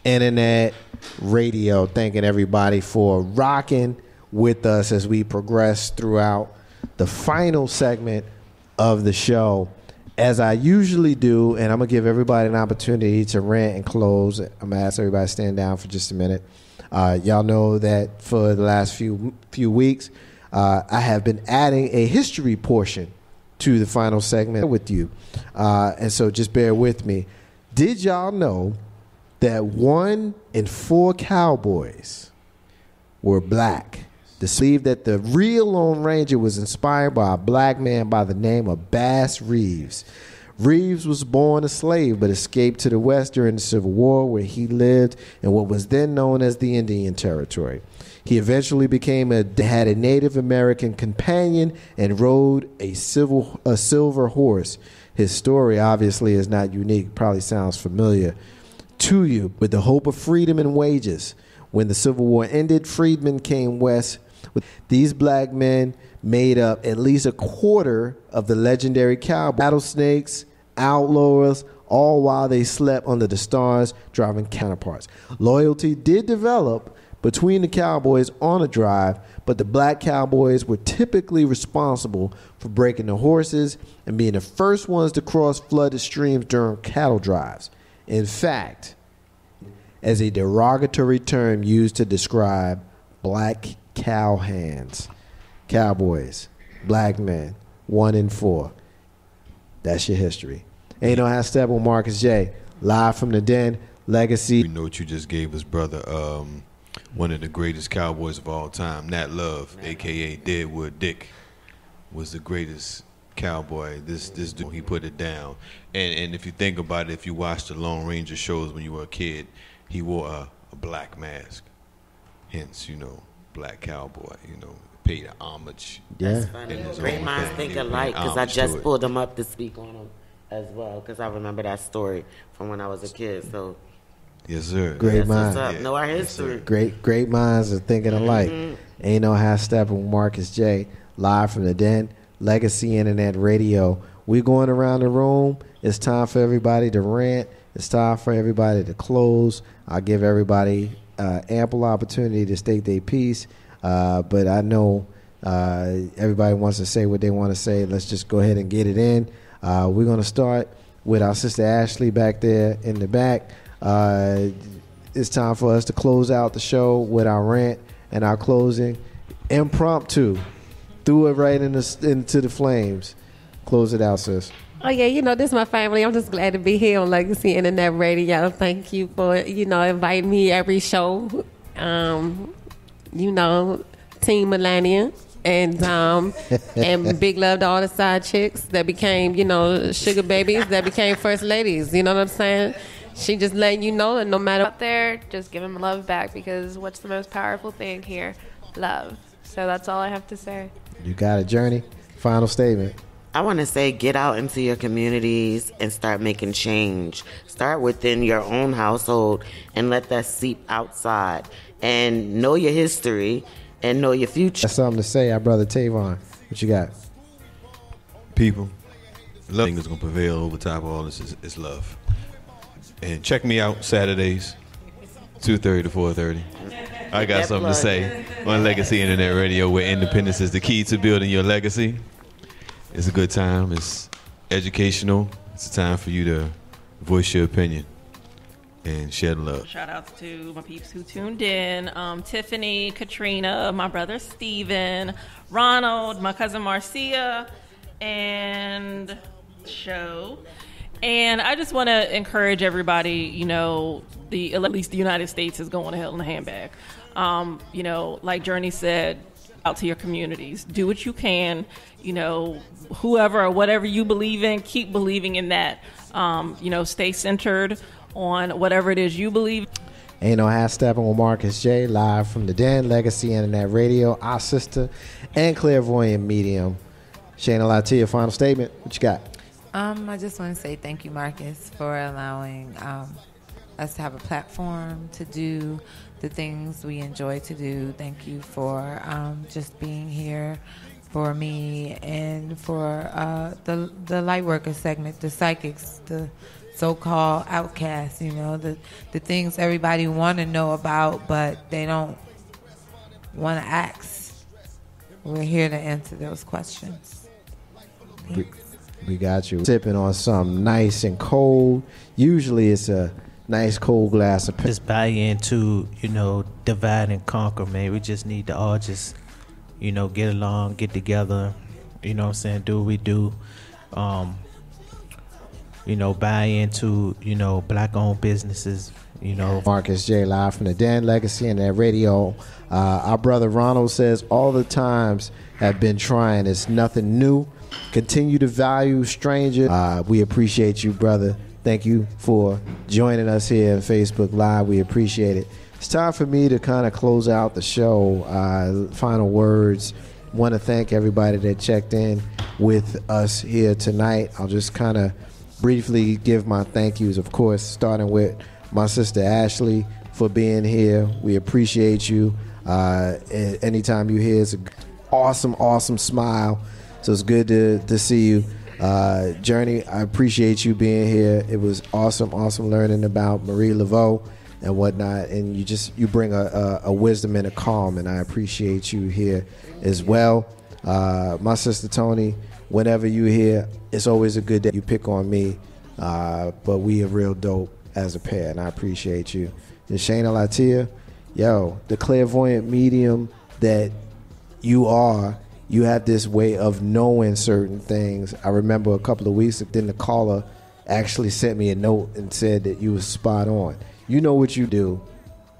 Internet Radio. Thanking everybody for rocking with us as we progress throughout the final segment of the show. As I usually do, and I'm going to give everybody an opportunity to rant and close. I'm going to ask everybody to stand down for just a minute. Y'all know that for the last few weeks, I have been adding a history portion to the final segment with you. And so just bear with me. Did y'all know that 1 in 4 Cowboys were black? Believed that the real Lone Ranger was inspired by a black man by the name of Bass Reeves. Reeves was born a slave but escaped to the West during the Civil War, where he lived in what was then known as the Indian Territory. He eventually had a Native American companion and rode a silver horse. His story obviously is not unique, probably sounds familiar to you. With the hope of freedom and wages, when the Civil War ended, freedmen came west. These black men made up at least a quarter of the legendary cowboys, rattlesnakes, outlaws, all while they slept under the stars, driving counterparts. Loyalty did develop between the cowboys on a drive, but the black cowboys were typically responsible for breaking the horses and being the first ones to cross flooded streams during cattle drives. In fact, as a derogatory term used to describe black cowhands. Cowboys, black men, 1 in 4. That's your history. Ain't no half step with Marcus J. Live from the Den, Legacy. You know what you just gave us, brother. One of the greatest cowboys of all time, Nat Love, a.k.a. Deadwood Dick, was the greatest cowboy. This dude, he put it down. And if you think about it, if you watched the Lone Ranger shows when you were a kid, he wore a black mask. Hence, black cowboy, paid homage. Yeah. That's funny. Great minds think alike, because I just pulled them up to speak on them as well, because I remember that story from when I was a kid. So, yes, sir. Great minds. Yeah. Know our history. Great minds are thinking alike. Ain't no half stepping with Marcus J. Live from the Den, Legacy Internet Radio. We going around the room. It's time for everybody to rant. It's time for everybody to close. I'll give everybody ample opportunity to state their piece. But I know everybody wants to say what they want to say. Let's just go ahead and get it in. We're going to start with our sister Ashley back there in the back. It's time for us to close out the show with our rant and our closing. Impromptu. Threw it right into the flames. Close it out, sis. Oh, yeah, this is my family. I'm just glad to be here on Legacy Internet Radio. Thank you for, inviting me every show. Team Melania. And big love to all the side chicks that became, sugar babies, that became first ladies. You know what I'm saying? She just letting you know that no matter out there, just give them love back, because what's the most powerful thing here? Love. So that's all I have to say. You got a Journey. Final statement. I want to say, get out into your communities and start making change. Start within your own household and let that seep outside. And know your history and know your future. That's something to say, our brother Tavon. What you got? People, love is going to prevail over top of all this is love. And check me out Saturdays, 2:30 to 4:30. I got something to say on Legacy Internet Radio, where independence is the key to building your legacy. It's a good time. It's educational. It's a time for you to voice your opinion and shed love. Shout outs to my peeps who tuned in. Tiffany, Katrina, my brother Steven, Ronald, my cousin Marcia, and Show. And I just want to encourage everybody, at least the United States is going to hell in a handbag. Like Journey said, out to your communities. Do what you can. Whoever or whatever you believe in, keep believing in that. Stay centered on whatever it is you believe. Ain't no half stepping with Marcus J. Live from the Den, Legacy Internet Radio, our sister and clairvoyant medium. Shayna Latia, final statement. What you got? I just want to say thank you, Marcus, for allowing us to have a platform to do the things we enjoy to do. Thank you for just being here for me and for the Lightworker segment, the psychics, the so-called outcasts, the things everybody want to know about, but they don't want to ask. We're here to answer those questions. We got you. Sipping on something nice and cold. Usually it's a nice cold glass of just buy into, divide and conquer, man. We just need to all just, get along, get together, do what we do. Buy into, black-owned businesses, Marcus J. live from the Dan Legacy Internet Radio. Our brother Ronald says all the times have been trying. It's nothing new. Continue to value strangers. We appreciate you, brother. Thank you for joining us here on Facebook Live. We appreciate it. It's time for me to kind of close out the show. Final words. Want to thank everybody that checked in with us here tonight. I'll just kind of briefly give my thank yous, of course, starting with my sister Ashley for being here. We appreciate you. Anytime you hear, it's an awesome smile. So it's good to see you. Journey, I appreciate you being here. It was awesome learning about Marie Laveau and whatnot. And you bring a wisdom and a calm, and I appreciate you here as well. My sister Tony, whenever you here, it's always a good day. You pick on me, but we are real dope as a pair, and I appreciate you. And Shayna Latia, the clairvoyant medium that you are, you have this way of knowing certain things. I remember a couple of weeks ago, then the caller actually sent me a note and said that you was spot on. You know what you do.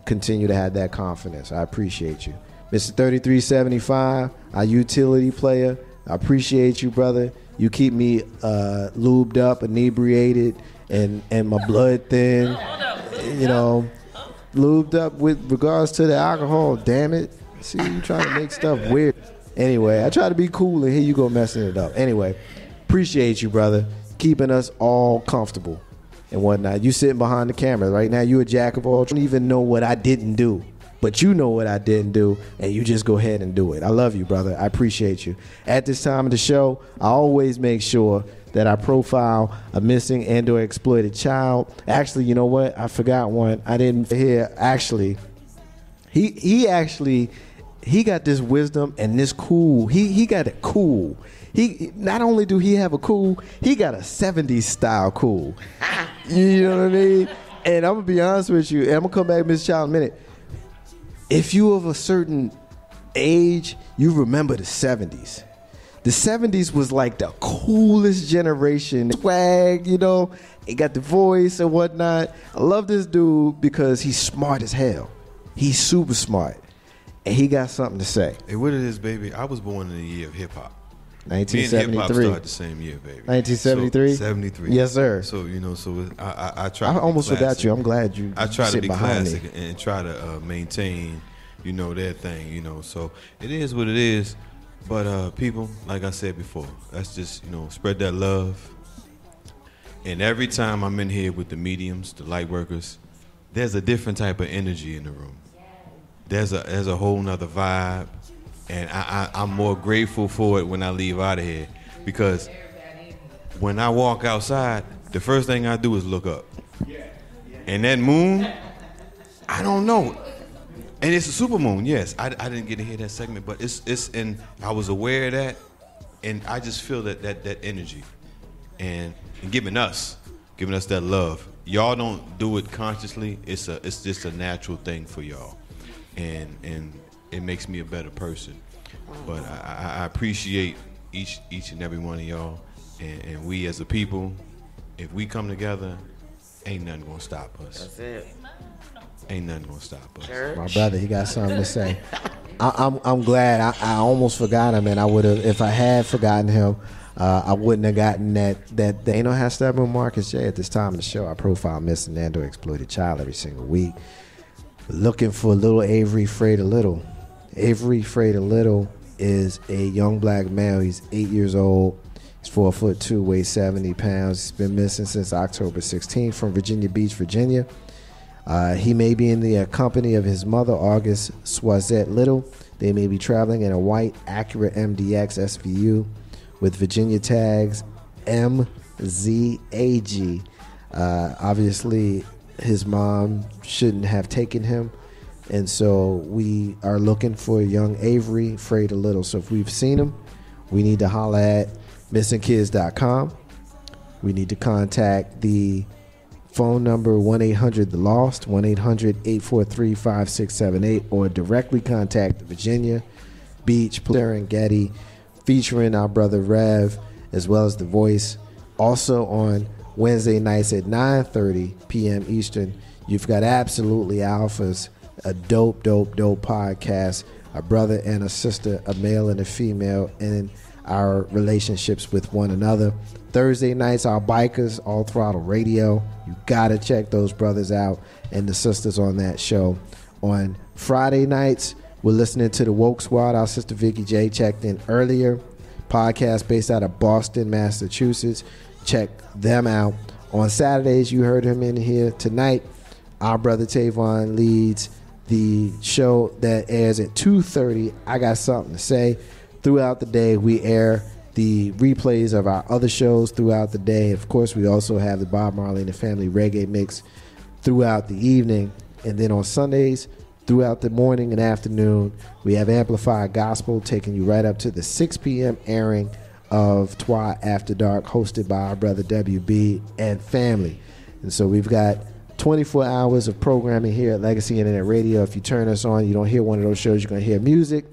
Continue to have that confidence. I appreciate you. Mr. 3375, our utility player, I appreciate you, brother. You keep me lubed up, inebriated, and my blood thin. Lubed up with regards to the alcohol. Damn it. See, you trying to make stuff weird. Anyway, I try to be cool, and here you go messing it up. Anyway, appreciate you, brother, keeping us all comfortable and whatnot. You sitting behind the camera right now. You a jack of all. Don't even know what I didn't do, but you know what I didn't do, and you just go ahead and do it. I love you, brother. I appreciate you. At this time of the show, I always make sure that I profile a missing and/or exploited child. Actually, you know what? I forgot one. I didn't hear. Actually, he got this wisdom and this cool. He got it cool. He not only do he have a cool, he got a 70s style cool. You know what I mean? And I'm gonna be honest with you, and I'm gonna come back to Miss Child in a minute. If you of a certain age, you remember the 70s. The 70s was like the coolest generation. Swag, he got the voice and whatnot. I love this dude because he's smart as hell. He's super smart. And he got something to say. Hey, what it is, baby? I was born in the year of hip-hop. 1973. Me and hip-hop started the same year, baby. 1973? So, 73. Yes, sir. So, I try to almost forgot you. I'm glad you I try to be classic me. and try to maintain, their thing, So, it is what it is. But, people, like I said before, let's just, spread that love. And every time I'm in here with the mediums, the light workers, there's a different type of energy in the room. There's a whole nother vibe, and I'm more grateful for it when I leave out of here, because when I walk outside, the first thing I do is look up, and that moon, I don't know, and it's a super moon. Yes, I didn't get to hear that segment, but it's and I was aware of that, and I just feel that energy, and giving us that love. Y'all don't do it consciously. It's just a natural thing for y'all. And it makes me a better person. But I appreciate each and every one of y'all. And we as a people, if we come together, ain't nothing gonna stop us. That's it. Ain't nothing gonna stop us. Church. My brother, he got something to say. I'm glad. I almost forgot him, and I would have, if I had forgotten him, I wouldn't have gotten that. Ain't no hashtag with Marcus J. At this time of the show, I profile missing and/or exploited child every single week. Looking for little Avery Freda Little. Avery Freda Little is a young black male. He's 8 years old. He's 4'2", weighs 70 pounds. He's been missing since October 16th from Virginia Beach, Virginia. He may be in the company of his mother, August Swazette Little. They may be traveling in a white Acura MDX SVU with Virginia tags MZAG. Obviously, his mom shouldn't have taken him. And so we are looking for young Avery Frayed a Little. So if we've seen him, we need to holler at missingkids.com. We need to contact the phone number 1-800-THE-LOST, 1-800-843-5678, or directly contact the Virginia Beach Serengeti, featuring our brother Rev, as well as The Voice. Also on Wednesday nights at 9:30 p.m. Eastern, you've got Absolutely Alphas, a dope podcast, a brother and a sister, a male and a female, and our relationships with one another. Thursday nights, our bikers, All Throttle Radio. You gotta check those brothers out and the sisters on that show. On Friday nights, we're listening to the Woke Squad. Our sister Vicky J checked in earlier. Podcast based out of Boston, Massachusetts. Check them out. On Saturdays, you heard him in here tonight. Our brother Tavon leads the show that airs at 2:30. I Got Something to Say. Throughout the day, we air the replays of our other shows throughout the day. Of course, we also have the Bob Marley and the Family Reggae Mix throughout the evening. And then on Sundays, throughout the morning and afternoon, we have Amplified Gospel taking you right up to the 6 p.m. airing of Twa After Dark, hosted by our brother WB and family. And so we've got 24 hours of programming here at Legacy Internet Radio. If you turn us on, you don't hear one of those shows, you're going to hear music.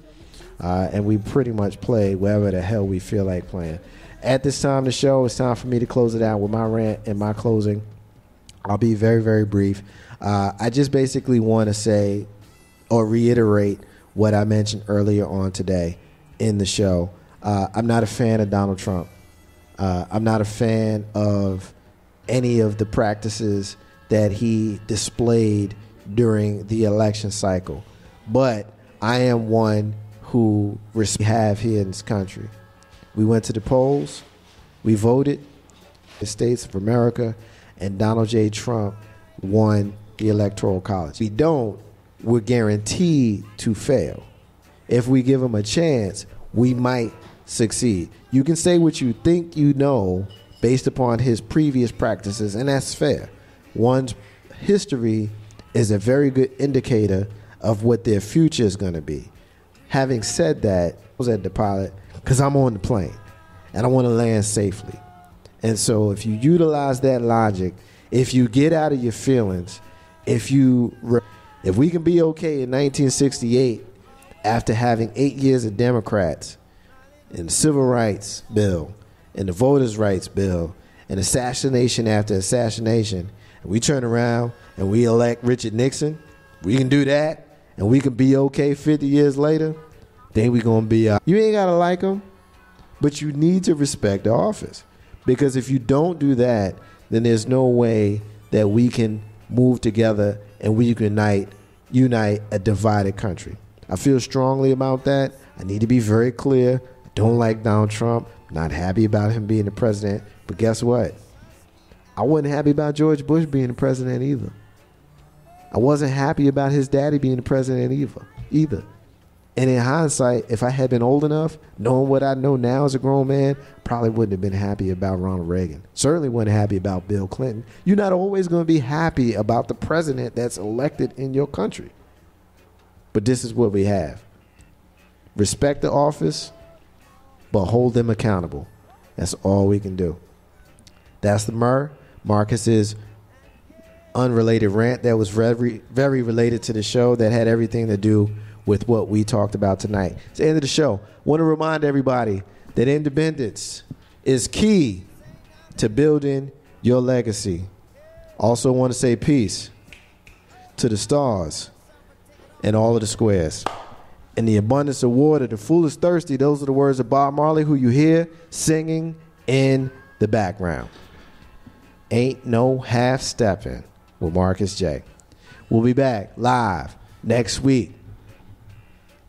And we pretty much play wherever the hell we feel like playing. At this time of the show, it's time for me to close it out with my rant and my closing. I'll be very, very brief. I just basically want to say or reiterate what I mentioned earlier on today in the show. I'm not a fan of Donald Trump. I'm not a fan of any of the practices that he displayed during the election cycle. But I am one who we have here in this country. We went to the polls, we voted, the States of America, and Donald J. Trump won the Electoral College. If we don't, we're guaranteed to fail. If we give him a chance, we might succeed. You can say what you think you know based upon his previous practices, and that's fair. One's history is a very good indicator of what their future is going to be. Having said that, I was at the pilot because I'm on the plane and I want to land safely. And so if you utilize that logic, if you get out of your feelings, if we can be okay in 1968 after having 8 years of Democrats and the Civil Rights Bill and the Voters' Rights Bill and assassination after assassination, and we turn around and we elect Richard Nixon, we can do that. And we can be okay 50 years later, then we're going to be you ain't got to like them, but you need to respect the office. Because if you don't do that, then there's no way that we can move together and we can unite a divided country. I feel strongly about that. I need to be very clear. I don't like Donald Trump. Not happy about him being the president. But guess what? I wasn't happy about George Bush being the president either. I wasn't happy about his daddy being the president either. And in hindsight, if I had been old enough, knowing what I know now as a grown man, probably wouldn't have been happy about Ronald Reagan. Certainly wasn't happy about Bill Clinton. You're not always going to be happy about the president that's elected in your country. But this is what we have. Respect the office, but hold them accountable. That's all we can do. That's the Marcus's unrelated rant that was very, very related to the show that had everything to do with what we talked about tonight. It's the end of the show. Want to remind everybody that independence is key to building your legacy. Also want to say peace to the stars and all of the squares. In the abundance of water, the fool is thirsty. Those are the words of Bob Marley, who you hear singing in the background. Ain't no half-stepping with Marcus J. We'll be back live next week.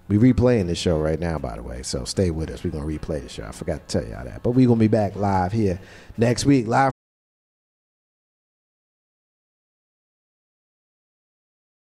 We replaying the show right now, by the way, so stay with us. We're going to replay the show. I forgot to tell y'all that. But we're going to be back live here next week, live